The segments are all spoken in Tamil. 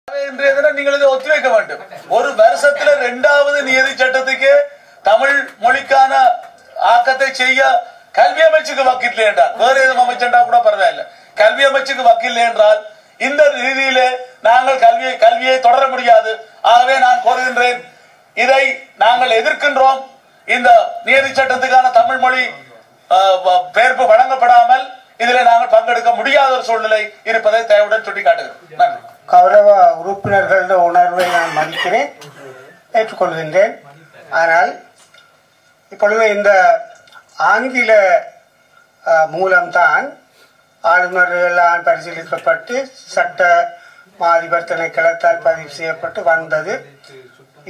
இன்றைய தினம் நீங்கள் இதை ஒத்திவைக்க வேண்டும். ஒரு வருஷத்துல 2வது நியதி சட்டத்துக்கு தமிழ் மொழிக்கான ஆக்கத்தை செய்ய கல்வி அமைச்சுக்கு வக்கில்லை என்றால், வேற எதுவும் அமைச்சா கூட பரவாயில்ல, கல்வி அமைச்சுக்கு வக்கில்லை என்றால் இந்த ரீதியில நாங்கள் கல்வியை தொடர முடியாது. ஆகவே நான் கோருகின்றேன், இதை நாங்கள் எதிர்க்கின்றோம். இந்த நியதி சட்டத்துக்கான தமிழ் மொழி பெயர்ப்பு வழங்கப்படாமல் இதில் நாங்கள் பங்கெடுக்க முடியாத ஒரு சூழ்நிலை இருப்பதை தயவுடன் சுட்டிக்காட்டுகிறோம். நன்றி. கௌரவ உறுப்பினர்கள உணர்வை நான் மதிக்கிறேன், ஏற்றுக்கொள்கின்றேன். ஆனால் இப்பொழுது இந்த ஆங்கில மூலம்தான் ஆளுநர்களால் பரிசீலிக்கப்பட்டு சட்ட மாதிபர் திணைக்களத்தால் பதிவு செய்யப்பட்டு வந்தது.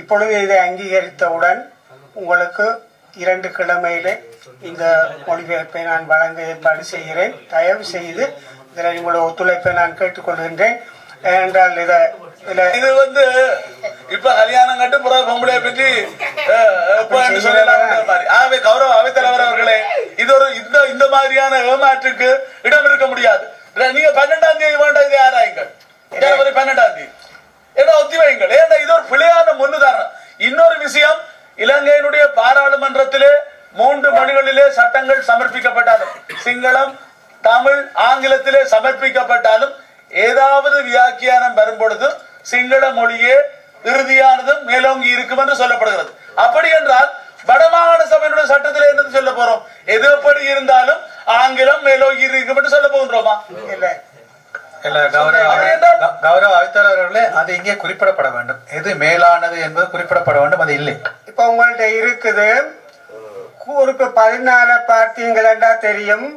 இப்பொழுது இதை அங்கீகரித்தவுடன் உங்களுக்கு 2 கிழமையிலே இந்த மொழிபெயர்ப்பை நான் வழங்க ஏற்பாடு செய்கிறேன். தயவு செய்து இதில் உங்களோட ஒத்துழைப்பை நான் கேட்டுக்கொள்கின்றேன். ஏனென்றால் இது இப்ப கல்யாணம் கட்டு புற பொம்பளையை பற்றி ஆகவே கௌரவ அவைத்தலைவர் அவர்களே, இது ஒரு இந்த மாதிரியான ஏமாற்றுக்கு இடம் இருக்க முடியாது. நீங்க 12ஆம் தேதி வேண்டாம், இது ஆராயுங்கள். ஜனவரி 12ஆம் தேதி ஏன்னா ஒத்தி வையுங்கள். ஏன்னா இது ஒரு பிழையான முன்னுதாரணம். இன்னொரு விஷயம், இலங்கையினுடைய பாராளுமன்றத்திலே 3 மொழிகளிலே சட்டங்கள் சமர்ப்பிக்கப்பட்டாலும், சிங்களம், தமிழ், ஆங்கிலத்திலே சமர்ப்பிக்கப்பட்டாலும் ஏதாவது வியாக்கியானம் வரும்பொழுது சிங்கள மொழியே இறுதியானதும் மேலோங்கி இருக்கும் என்று சொல்லப்படுகிறது. அப்படி என்றால் வடமாகாண சபையினுடைய சட்டத்தில் என்ன சொல்ல போறோம்? எது எப்படி இருந்தாலும் ஆங்கிலம் மேலோங்கி இருக்கும் என்று சொல்ல போகின்றோமா? இல்லை. கௌரவ அவைத்தலைவர்களே, அது இங்கே குறிப்பிடப்பட வேண்டும். எது மேலானது என்பது குறிப்பிடப்பட வேண்டும். அது இல்லை. இப்ப உங்கள்ட்ட இருக்குது குறிப்பு 14 பார்த்தீங்களா தெரியும்.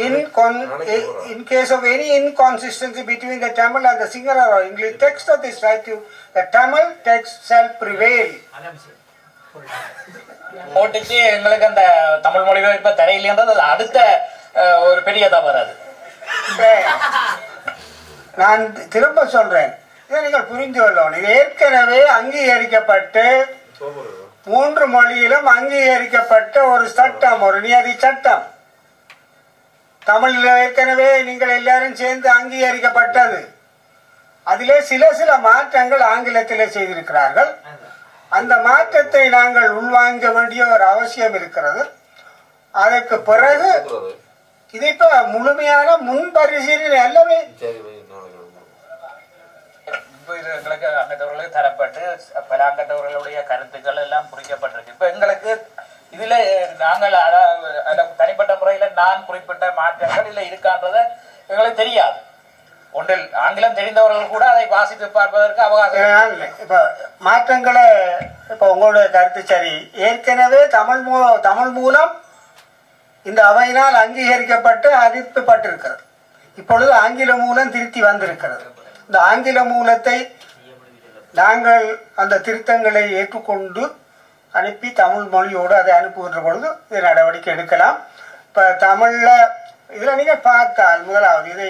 In case of any inconsistency between the Tamil and the Sinhala or English text of this right to the Tamil text shall prevail. ஓட்டுக்கு எங்களுக்கு அந்த தமிழ் மொழி இப்ப தரையில்லைன்றது அடுத்த ஒரு பெரிய தவறு. அது நான் திரும்ப சொல்றேன், இதை நீங்கள் புரிந்து கொள்ளணும். இது ஏற்கனவே அங்கீகரிக்கப்பட்டு 3 மொழியிலும் அங்கீகரிக்கப்பட்ட ஒரு சட்டம், ஒரு நியதி சட்டம். தமிழில் ஏற்கனவே நீங்கள் எல்லாரும் சேர்ந்து அங்கீகரிக்கப்பட்டது. அதிலே சில மாற்றங்கள் ஆங்கிலத்திலே செய்திருக்கிறார்கள். அந்த மாற்றத்தை நாங்கள் உள்வாங்க வேண்டிய ஒரு அவசியம் இருக்கிறது. அதற்கு பிறகு இது இப்ப முழுமையான முன்பரிசீலனை அல்லவே. எங்களுக்கு அங்கத்தவர்களுக்கு தரப்பட்டு பல அங்கத்தவர்களுடைய கருத்துக்கள் எல்லாம் குறிக்கப்பட்டிருக்கு. இப்ப எங்களுக்கு இதுல நாங்கள் தனிப்பட்ட முறையில நான் குறிப்பிட்ட மாற்றங்கள் இல்ல இருக்கான்றத எங்களுக்கு தெரியாது. ஒன்றில் ஆங்கிலம் தெரிந்தவர்கள் கூட அதை வாசித்து பார்ப்பதற்கு அவகாசம். இப்ப மாற்றங்களை இப்ப உங்களுடைய கருத்து சரி. ஏற்கனவே தமிழ் மூலம் இந்த அவையினால் அங்கீகரிக்கப்பட்டு அறிவிக்கப்பட்டிருக்கிறது. இப்பொழுது ஆங்கில மூலம் திருத்தி வந்திருக்கிறது. இந்த ஆங்கில மூலத்தை நாங்கள் அந்த திருத்தங்களை ஏற்றுக்கொண்டு அனுப்பி தமிழ் மொழியோடு அதை அனுப்புகின்ற பொழுது இது நடவடிக்கை எடுக்கலாம். இப்போ தமிழில் இதில் நீங்கள் பார்த்தால் முதலாவது இதை